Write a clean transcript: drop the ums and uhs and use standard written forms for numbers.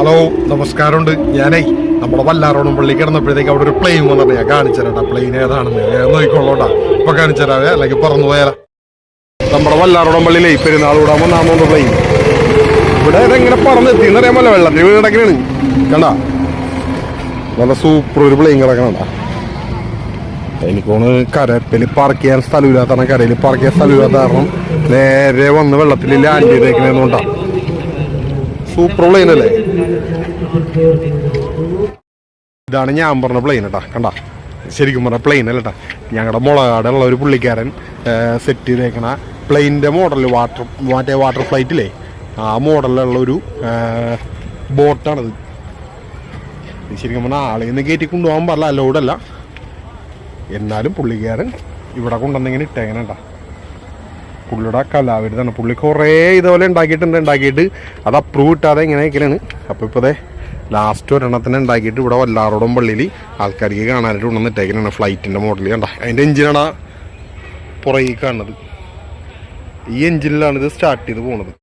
Hello നമസ്കാരമുണ്ട്. ഞാനേ നമ്മുടെ വല്ലാറോടും പള്ളി കിടന്നപ്പോഴത്തേക്ക് അവിടെ ഒരു പ്ലെയിൻ വന്നിട്ട് ഞാൻ കാണിച്ചു തരാം. പ്ലെയിൻ ഏതാണെന്ന് നോക്കിക്കോളൂട്ടാ. ഇപ്പൊ കാണിച്ചു തരാവേ, അല്ലെങ്കിൽ പറന്നു പോയാലാ. നമ്മുടെ വല്ലാറോടം പള്ളിയിലേ പെരുന്നാൾ കൂടാൻ വന്നാന്നോണ്ട് പ്ലെയിൻ ഇവിടെ ഇതെങ്ങനെ പറന്നെത്തിന്ന് അറിയാമല്ലോ. വെള്ളത്തിൽ വീട് കിടക്കണാണ് കണ്ട. നല്ല സൂപ്പർ ഒരു പ്ലെയിൻ കിടക്കണ. എനിക്കൊന്ന് കരപ്പിൽ പാർക്ക് ചെയ്യാൻ സ്ഥലമില്ലാത്ത കാരണം, കരയിൽ പാർക്ക് ചെയ്യാൻ സ്ഥലമില്ലാത്ത കാരണം നേരെ വന്ന് വെള്ളത്തിൽ ലാൻഡ് ചെയ്തേക്കണേന്നുണ്ടാ. സൂപ്പർ പ്ലെയിൻ അല്ലേ. ഇതാണ് ഞാൻ പറഞ്ഞ പ്ലെയിൻ കേട്ടാ. കണ്ട, ശരിക്കും പറഞ്ഞ പ്ലെയിൻ അല്ല കേട്ടാ. ഞങ്ങളുടെ മുളകാടുള്ള ഒരു പുള്ളിക്കാരൻ സെറ്റ് ചെയ്തേക്കണ പ്ലെയിനിൻ്റെ മോഡൽ, മറ്റേ വാട്ടർ ഫ്ലൈറ്റില്ലേ ആ മോഡലിലുള്ള ഒരു ബോട്ടാണിത്. ശരിക്കും പറഞ്ഞാൽ ആളെയൊന്നും കയറ്റി കൊണ്ടുപോകാൻ പാടില്ല, അലോഡല്ല. എന്നാലും പുള്ളിക്കാരൻ ഇവിടെ കൊണ്ടുവന്നിങ്ങനെ ഇട്ടേങ്ങനെ കേട്ടാ. പുള്ളിയുടെ കലാവിരുതാണ്. പുള്ളി കുറേ ഇതുപോലെ ഉണ്ടാക്കിയിട്ട് അത് അപ്രൂവ് കിട്ടാതെ ഇങ്ങനെ ഇരിക്കലാണ്. അപ്പോൾ ഇപ്പോൾ അതെ ലാസ്റ്റ് ഒരെണ്ണത്തിന് ഉണ്ടാക്കിയിട്ട് ഇവിടെ വല്ലാറോടം പള്ളിയിൽ ആൾക്കാർക്ക് കാണാനായിട്ട് കൊണ്ടുവന്നിട്ടേക്കാനാണ് ഫ്ലൈറ്റിൻ്റെ മോഡൽ. കണ്ട, അതിൻ്റെ എഞ്ചിനാണ് പുറകെ കാണുന്നത്. ഈ എഞ്ചിനിലാണ് ഇത് സ്റ്റാർട്ട് ചെയ്ത് പോകുന്നത്.